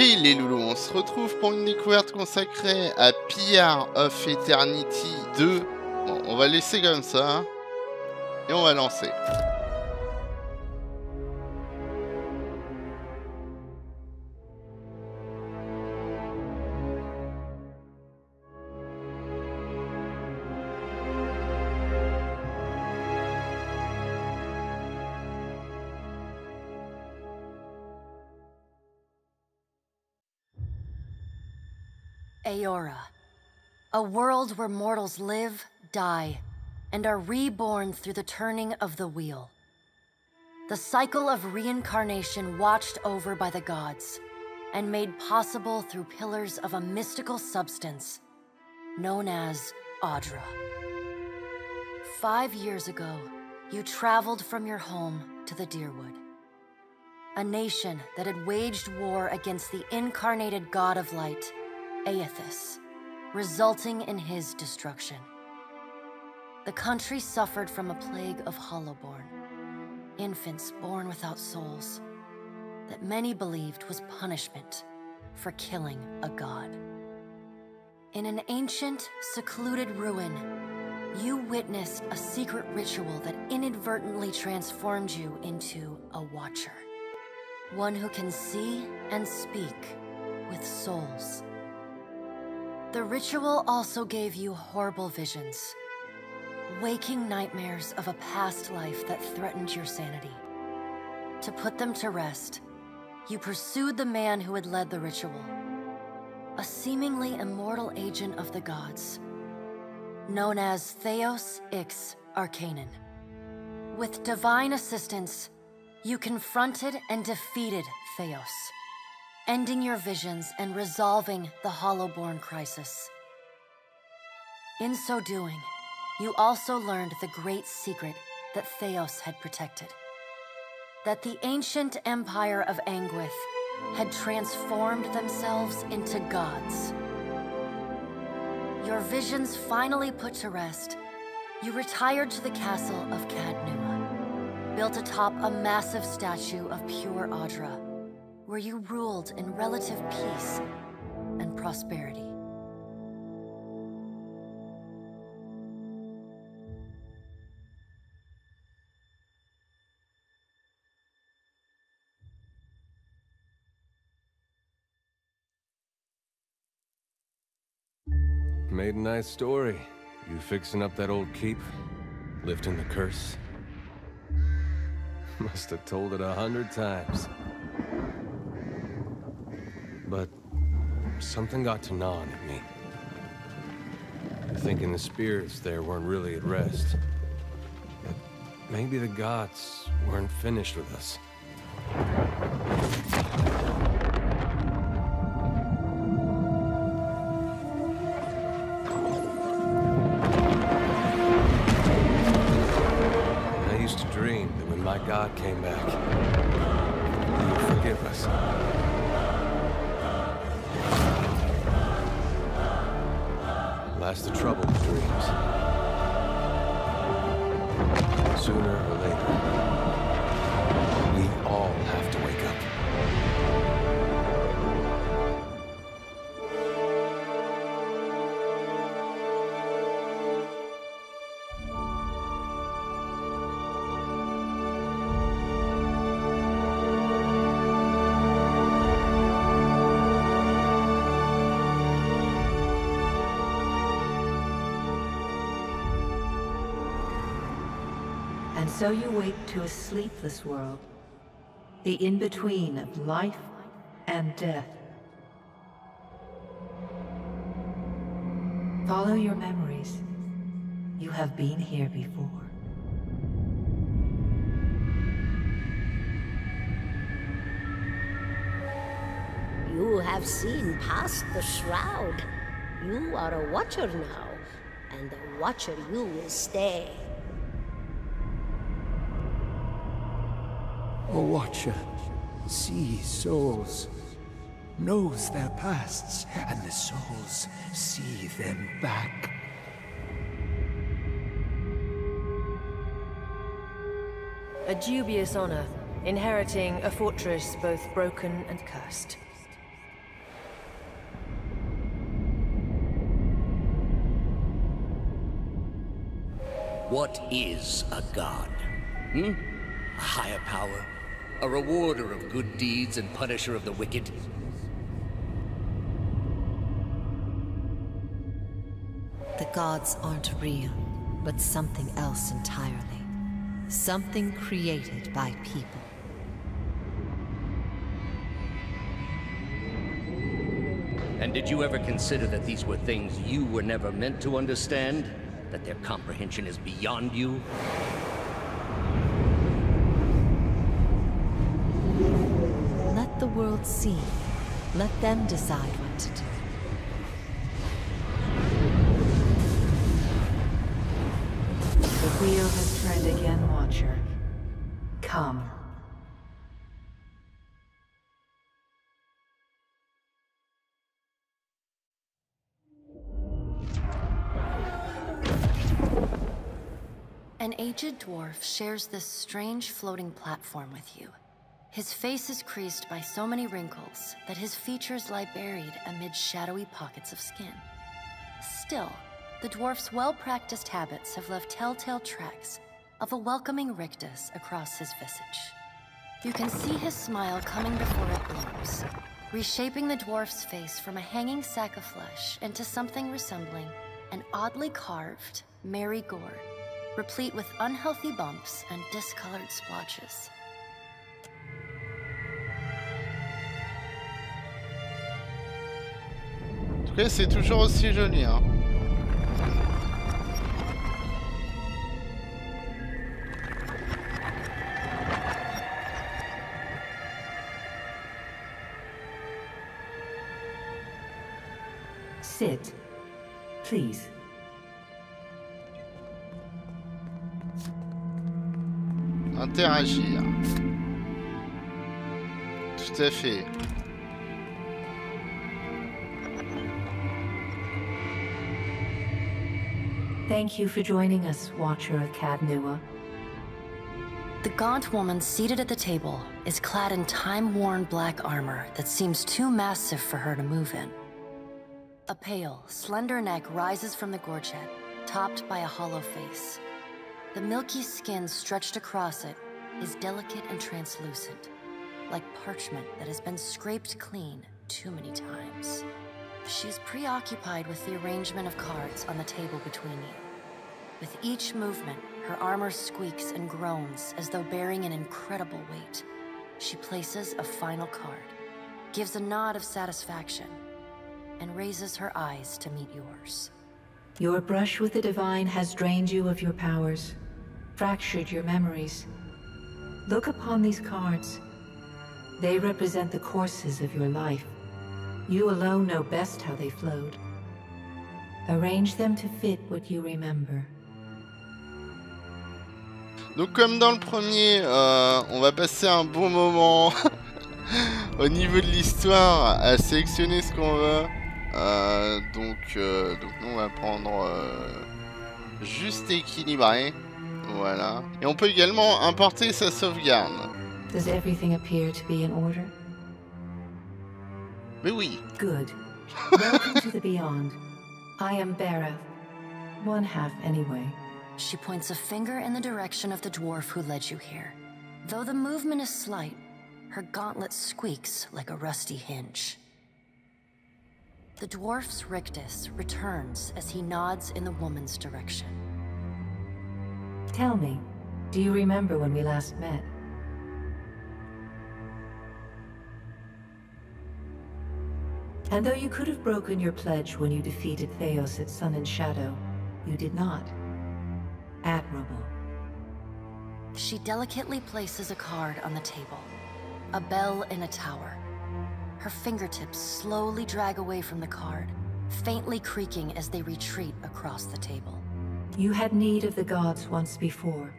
Et les loulous, on se retrouve pour une découverte consacrée à Pyre of Eternity 2. Bon, on va laisser comme ça. Et on va lancer. Aora, a world where mortals live, die, and are reborn through the turning of the wheel. The cycle of reincarnation watched over by the gods, and made possible through pillars of a mystical substance known as Audra. 5 years ago, you traveled from your home to the Deerwood, a nation that had waged war against the incarnated god of light, Aethys, resulting in his destruction. The country suffered from a plague of hollowborn, infants born without souls, that many believed was punishment for killing a god. In an ancient, secluded ruin, you witnessed a secret ritual that inadvertently transformed you into a watcher. One who can see and speak with souls. The ritual also gave you horrible visions, waking nightmares of a past life that threatened your sanity. To put them to rest, you pursued the man who had led the ritual, a seemingly immortal agent of the gods, known as Theos Ix Arcanon. With divine assistance, you confronted and defeated Theos, ending your visions and resolving the Hollowborn crisis. In so doing, you also learned the great secret that Theos had protected. That the ancient empire of Anguith had transformed themselves into gods. Your visions finally put to rest, you retired to the castle of Cadnua, built atop a massive statue of pure Audra, where you ruled in relative peace and prosperity. Made a nice story. You fixing up that old keep? Lifting the curse? Must have told it 100 times. But something got to gnawing at me. Thinking the spirits there weren't really at rest. That maybe the gods weren't finished with us. I used to dream that when my god came back, he would forgive us. That's the trouble with dreams. Sooner or later, we all have to wake up. So you wake to a sleepless world, the in-between of life and death. Follow your memories. You have been here before. You have seen past the shroud. You are a watcher now, and a watcher you will stay. A watcher sees souls, knows their pasts, and the souls see them back. A dubious honor, inheriting a fortress both broken and cursed. What is a god? A higher power? A rewarder of good deeds and punisher of the wicked? The gods aren't real, but something else entirely. Something created by people. And did you ever consider that these were things you were never meant to understand? That their comprehension is beyond you? Let the world see. Let them decide what to do. The wheel has turned again, Watcher. Come. An aged dwarf shares this strange floating platform with you. His face is creased by so many wrinkles that his features lie buried amid shadowy pockets of skin. Still, the dwarf's well-practiced habits have left telltale tracks of a welcoming rictus across his visage. You can see his smile coming before it blooms, reshaping the dwarf's face from a hanging sack of flesh into something resembling an oddly carved, merry gourd, replete with unhealthy bumps and discolored splotches. En tout cas, c'est toujours aussi joli, hein. Sit. Please. Interagir. Tout à fait. Thank you for joining us, Watcher of Cadnua. The gaunt woman seated at the table is clad in time-worn black armor that seems too massive for her to move in. A pale, slender neck rises from the gorget, topped by a hollow face. The milky skin stretched across it is delicate and translucent, like parchment that has been scraped clean too many times. She's preoccupied with the arrangement of cards on the table between you. With each movement, her armor squeaks and groans as though bearing an incredible weight. She places a final card, gives a nod of satisfaction, and raises her eyes to meet yours. Your brush with the divine has drained you of your powers, fractured your memories. Look upon these cards. They represent the courses of your life. You alone know best how they flowed. Arrange them to fit what you remember. Donc comme dans le premier, on va passer un bon moment au niveau de l'histoire à sélectionner ce qu'on veut. Donc nous on va prendre juste équilibré. Voilà. Et on peut également importer sa sauvegarde. Does everything appear to be in order? Mais oui. Good. Welcome to the beyond. I am Berath. One half anyway. She points a finger in the direction of the dwarf who led you here. Though the movement is slight, her gauntlet squeaks like a rusty hinge. The dwarf's rictus returns as he nods in the woman's direction. Tell me, do you remember when we last met? And though you could have broken your pledge when you defeated Theos at Sun and Shadow, you did not. Admirable. She delicately places a card on the table. A bell in a tower. Her fingertips slowly drag away from the card, faintly creaking as they retreat across the table. You had need of the gods once before.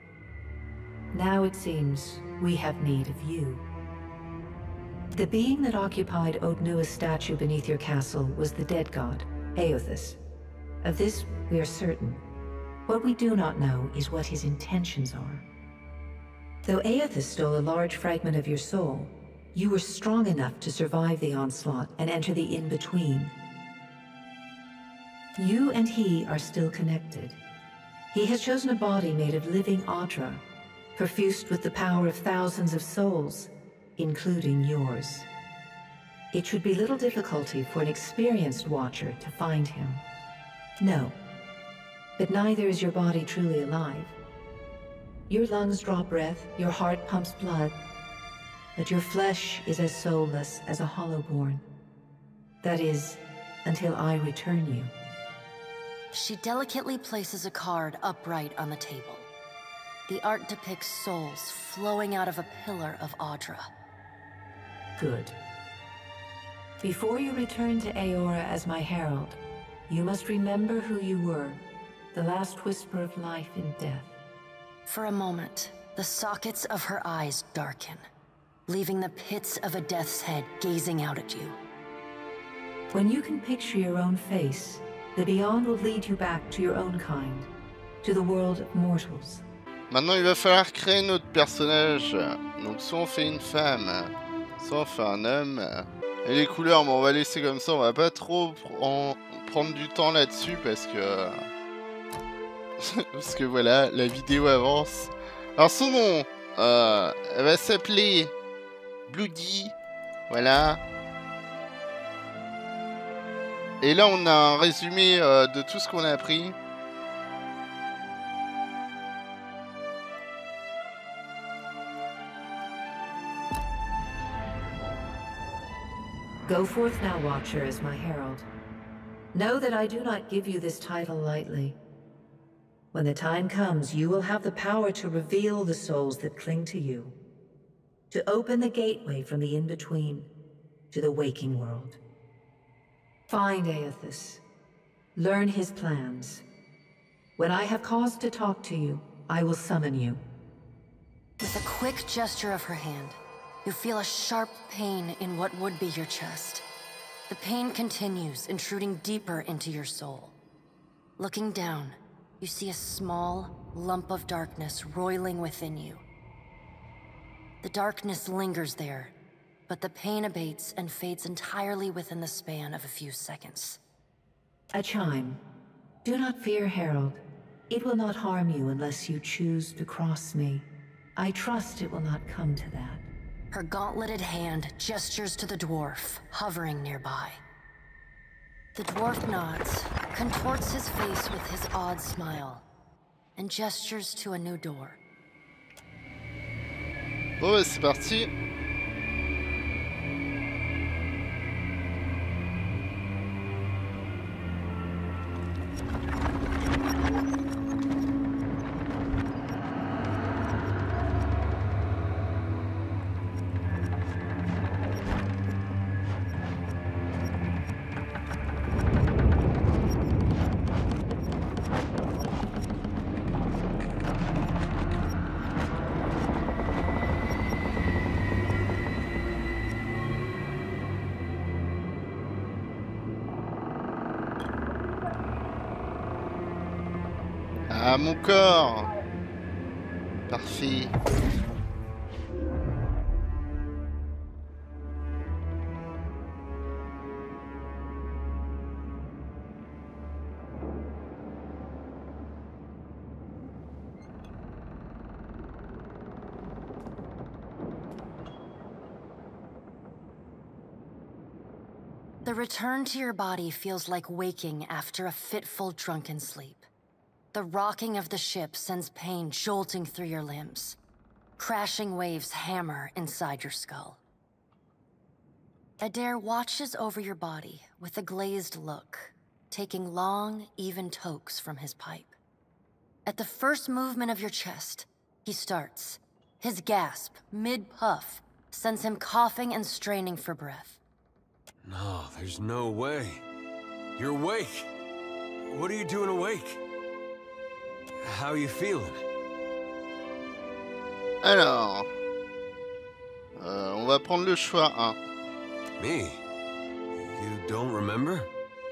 Now it seems we have need of you. The being that occupied Odnua's statue beneath your castle was the dead god, Aothus. Of this we are certain. What we do not know is what his intentions are. Though Aothus stole a large fragment of your soul, you were strong enough to survive the onslaught and enter the in-between. You and he are still connected. He has chosen a body made of living Audra, perfused with the power of thousands of souls, including yours. It should be little difficulty for an experienced watcher to find him. No, but neither is your body truly alive. Your lungs draw breath, your heart pumps blood, but your flesh is as soulless as a hollowborn. That is, until I return you. She delicately places a card upright on the table. The art depicts souls flowing out of a pillar of Audra. Good. Before you return to Aora as my herald, you must remember who you were, the last whisper of life in death. For a moment, the sockets of her eyes darken, leaving the pits of a death's head gazing out at you. When you can picture your own face, the Beyond will lead you back to your own kind, to the world of mortals. Maintenant, il va falloir créer notre personnage. Donc, soit on fait une femme, soit on fait un homme. Et les couleurs, bon, on va laisser comme ça. On va pas trop prendre du temps là-dessus parce que... parce que voilà, la vidéo avance. Alors, son nom, elle va s'appeler Bloody. Voilà. Et là, on a un résumé de tout ce qu'on a appris. Go forth now, Watcher, as my herald. Know that I do not give you this title lightly. When the time comes, you will have the power to reveal the souls that cling to you. To open the gateway from the in-between to the waking world. Find Aethys. Learn his plans. When I have cause to talk to you, I will summon you. With a quick gesture of her hand, you feel a sharp pain in what would be your chest. The pain continues, intruding deeper into your soul. Looking down, you see a small lump of darkness roiling within you. The darkness lingers there, but the pain abates and fades entirely within the span of a few seconds. A chime. Do not fear, Herald. It will not harm you unless you choose to cross me. I trust it will not come to that. Her gauntleted hand gestures to the dwarf, hovering nearby. The dwarf nods, contorts his face with his odd smile, and gestures to a new door. Bon, c'est parti. Ah, mon corps! Parfait. The return to your body feels like waking after a fitful drunken sleep. The rocking of the ship sends pain jolting through your limbs. Crashing waves hammer inside your skull. Adair watches over your body with a glazed look, taking long, even tokes from his pipe. At the first movement of your chest, he starts. His gasp, mid-puff, sends him coughing and straining for breath. No, there's no way. You're awake. What are you doing awake? How are you feeling? Alors, on va prendre le choix 1. Me? You don't remember?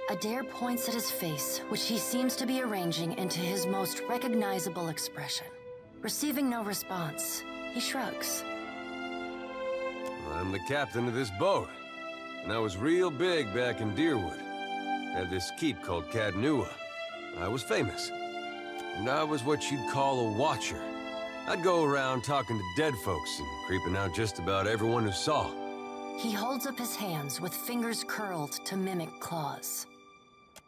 Adair points at his face, which he seems to be arranging into his most recognizable expression. Receiving no response, he shrugs. I'm the captain of this boat, and I was real big back in Deerwood. Had this keep called Cadnua. I was famous. and I was what you'd call a watcher. I'd go around talking to dead folks and creeping out just about everyone who saw. He holds up his hands with fingers curled to mimic claws.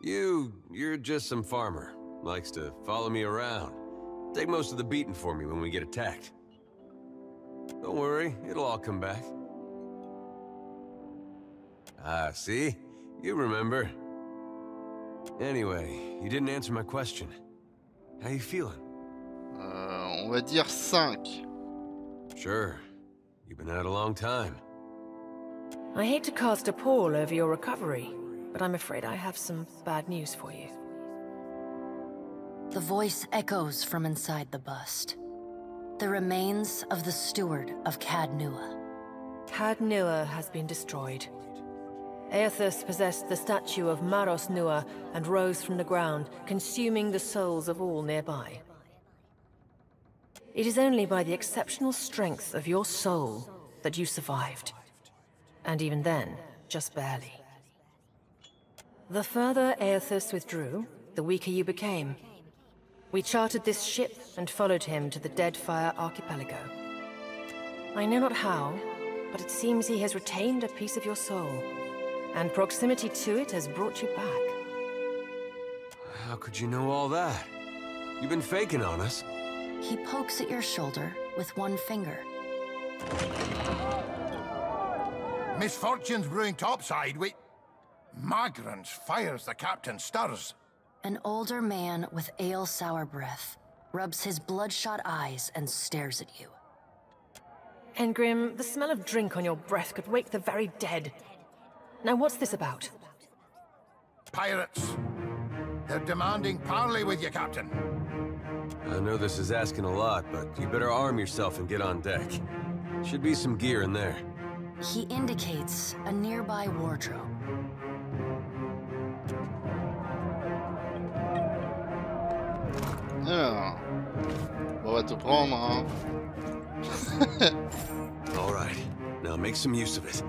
You're just some farmer. Likes to follow me around. Take most of the beating for me when we get attacked. Don't worry, it'll all come back. Ah, see? You remember. Anyway, you didn't answer my question. How you feeling? On va dire 5. Sure. You've been out a long time. I hate to cast a pall over your recovery, but I'm afraid I have some bad news for you. The voice echoes from inside the bust. The remains of the steward of Cad Nua. Cad Nua has been destroyed. Aethys possessed the statue of Maros Nua and rose from the ground, consuming the souls of all nearby. It is only by the exceptional strength of your soul that you survived. And even then, just barely. The further Aethys withdrew, the weaker you became. We chartered this ship and followed him to the Deadfire archipelago. I know not how, but it seems he has retained a piece of your soul, and proximity to it has brought you back. How could you know all that? You've been faking on us. He pokes at your shoulder with one finger. Misfortune's brewing topside. Migrants fires the captain stirs. An older man with ale-sour breath rubs his bloodshot eyes and stares at you. Engrim, the smell of drink on your breath could wake the very dead. Now what's this about? Pirates. They're demanding parley with you, Captain. I know this is asking a lot, but you better arm yourself and get on deck. Should be some gear in there. He indicates a nearby wardrobe. Alors, on va te prendre, hein. All right, now make some use of it.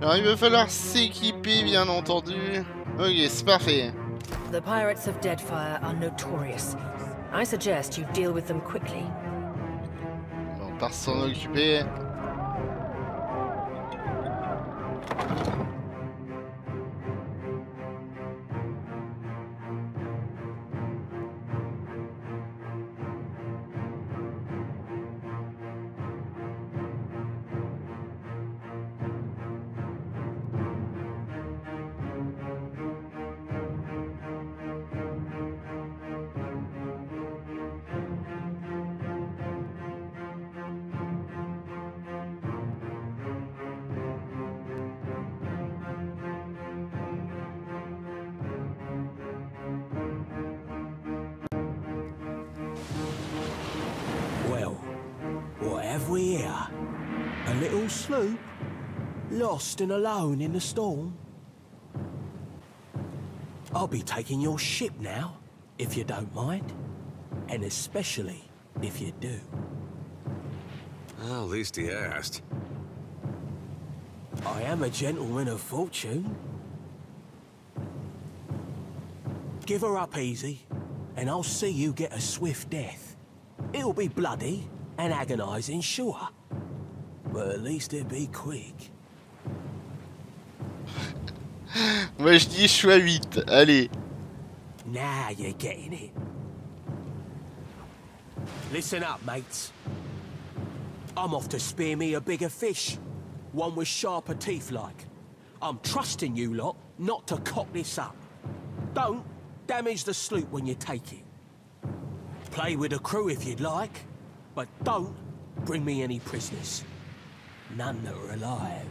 Alors il va falloir s'équiper, bien entendu. Ok, c'est parfait. The pirates of Deadfire are notorious. I suggest you deal with them quickly. On part s'en occuper. We here? A little sloop? Lost and alone in the storm? I'll be taking your ship now, if you don't mind. And especially if you do. Well, at least he asked. I am a gentleman of fortune. Give her up easy, and I'll see you get a swift death. It'll be bloody and agonizing, sure. But at least it'll be quick. Moi je dis choix 8, allez. Now you're getting it. Listen up, mates. I'm off to spear me a bigger fish. One with sharper teeth like. I'm trusting you lot not to cock this up. Don't damage the sloop when you take it. Play with the crew if you'd like, but don't bring me any prisoners. None that are alive.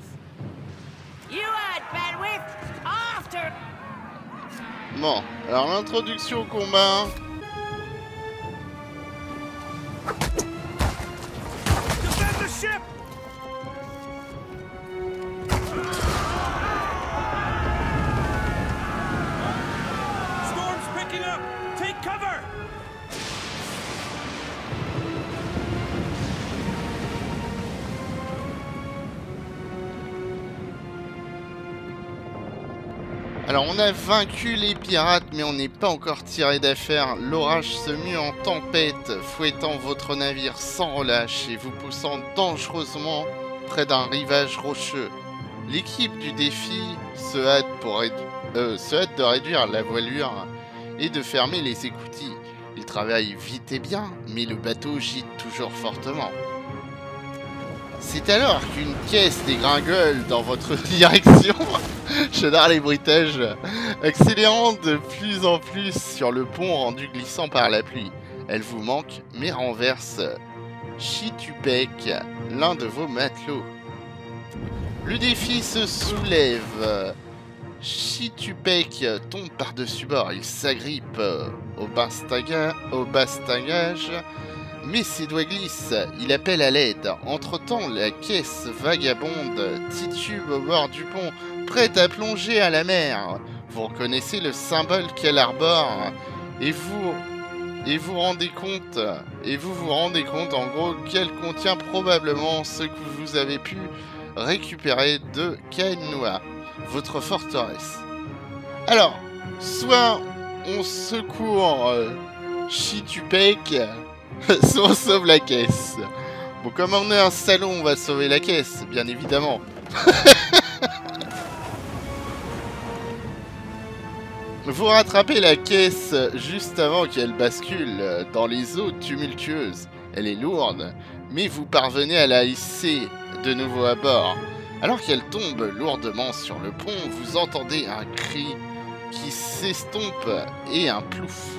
You had bandwidth after. Bon, alors l'introduction au combat. Defend the ship! Storm's picking up! Take cover! Alors on a vaincu les pirates, mais on n'est pas encore tiré d'affaire. L'orage se mue en tempête, fouettant votre navire sans relâche et vous poussant dangereusement près d'un rivage rocheux. L'équipe du défi se hâte de réduire la voilure et de fermer les écoutilles. Ils travaillent vite et bien, mais le bateau gîte toujours fortement. C'est alors qu'une caisse dégringole dans votre direction. J'adore les bruitages, accélérant de plus en plus sur le pont rendu glissant par la pluie. Elle vous manque, mais renverse Chitupek, l'un de vos matelots. Le défi se soulève. Chitupek tombe par-dessus bord. Il s'agrippe au bastingage, mais ses doigts glissent. Il appelle à l'aide. Entre-temps, la caisse vagabonde titube au bord du pont, prête à plonger à la mer. Vous reconnaissez le symbole qu'elle arbore et vous vous rendez compte en gros qu'elle contient probablement ce que vous avez pu récupérer de Kaennoa, votre forteresse. Alors, soit on secourt Chitupek, soit on sauve la caisse. Bon, comme on est un salon, on va sauver la caisse, bien évidemment. Vous rattrapez la caisse juste avant qu'elle bascule dans les eaux tumultueuses. Elle est lourde, mais vous parvenez à la hisser de nouveau à bord. Alors qu'elle tombe lourdement sur le pont, vous entendez un cri qui s'estompe et un plouf.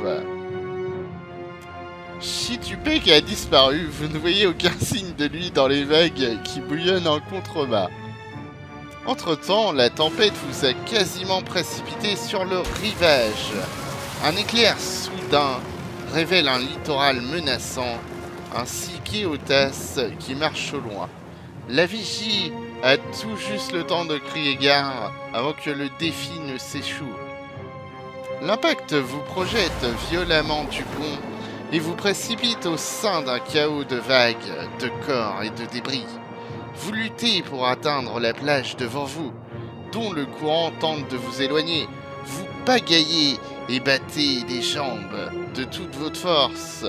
Chitupek a disparu, vous ne voyez aucun signe de lui dans les vagues qui bouillonnent en contrebas. Entre-temps, la tempête vous a quasiment précipité sur le rivage. Un éclair soudain révèle un littoral menaçant, ainsi qu'Éotas qui marche au loin. La vigie a tout juste le temps de crier gare avant que le défi ne s'échoue. L'impact vous projette violemment du pont et vous précipite au sein d'un chaos de vagues, de corps et de débris. Vous luttez pour atteindre la plage devant vous, dont le courant tente de vous éloigner. Vous pagaillez et battez des jambes de toute votre force.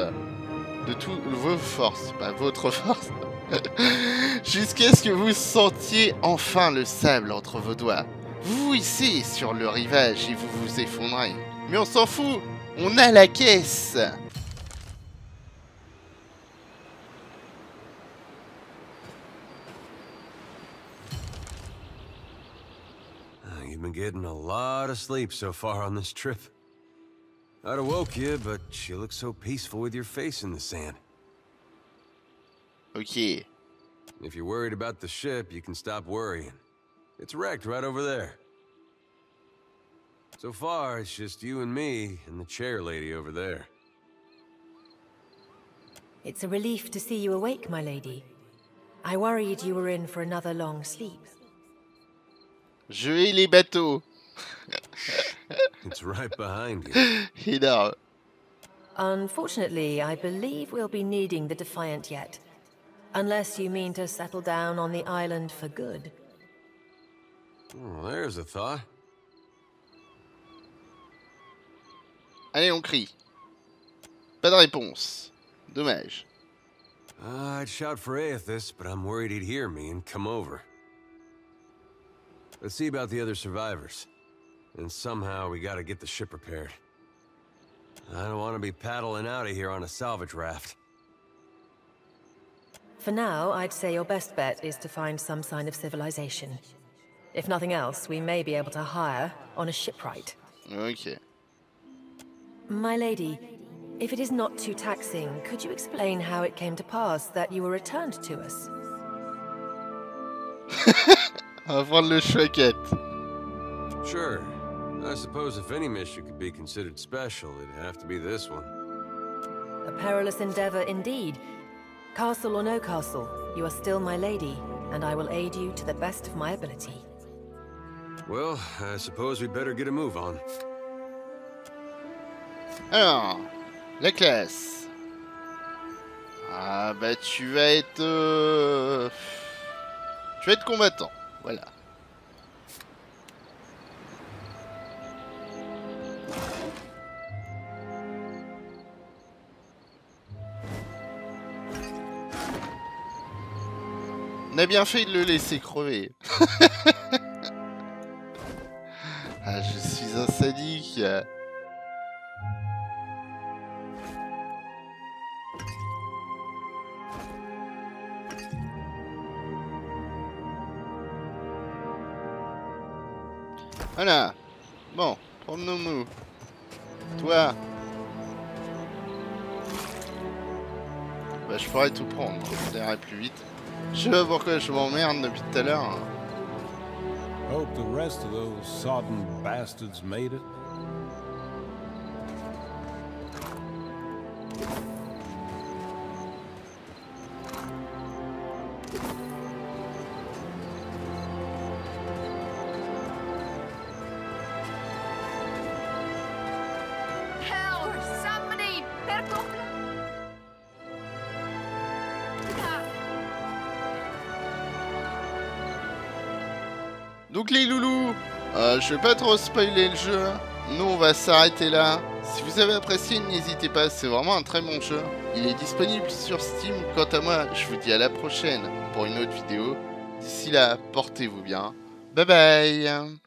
De toutes vos forces, pas votre force. Jusqu'à ce que vous sentiez enfin le sable entre vos doigts. Vous vous hissez sur le rivage et vous vous effondrez. Mais on s'en fout, on a la caisse. You've been getting a lot of sleep so far on this trip. I'd have woke you, but you look so peaceful with your face in the sand. Okay. If you're worried about the ship, you can stop worrying. It's wrecked right over there. So far, it's just you and me and the chair lady over there. It's a relief to see you awake, my lady. I worried you were in for another long sleep. Je hais les bateaux. It's right behind you. You know. Unfortunately, I believe we'll be needing the Defiant yet. Unless you mean to settle down on the island for good. Oh, there's a thought. Allez, on crie. Pas de réponse. Dommage. I'd shout for Aethys, but I'm worried he'd hear me and come over. Let's see about the other survivors. And somehow we gotta get the ship repaired. I don't want to be paddling out of here on a salvage raft. For now, I'd say your best bet is to find some sign of civilization. If nothing else, we may be able to hire on a shipwright. Okay. My lady, if it is not too taxing, could you explain how it came to pass that you were returned to us? On va prendre le chouaquette. Sure. I suppose if any mission could be considered special, it'd have to be this one. A perilous endeavor indeed. Castle or no castle, you are still my lady, and I will aid you to the best of my ability. Well, I suppose we better get a move on. Alors, la classe. Ah bah tu vas être... Tu vas être combattant, voilà. a bien fait de le laisser crever. Ah, je suis un sadique. Voilà. Bon, prends-nous. Toi. Bah, je pourrais tout prendre. Ça irait plus vite. Je sais pas pourquoi je m'emmerde depuis tout à l'heure. Hope the rest of those sodden bastards made it. Donc les loulous, je vais pas trop spoiler le jeu. Nous on va s'arrêter là. Si vous avez apprécié, n'hésitez pas, c'est vraiment un très bon jeu. Il est disponible sur Steam. Quant à moi, je vous dis à la prochaine pour une autre vidéo. D'ici là, portez-vous bien. Bye bye.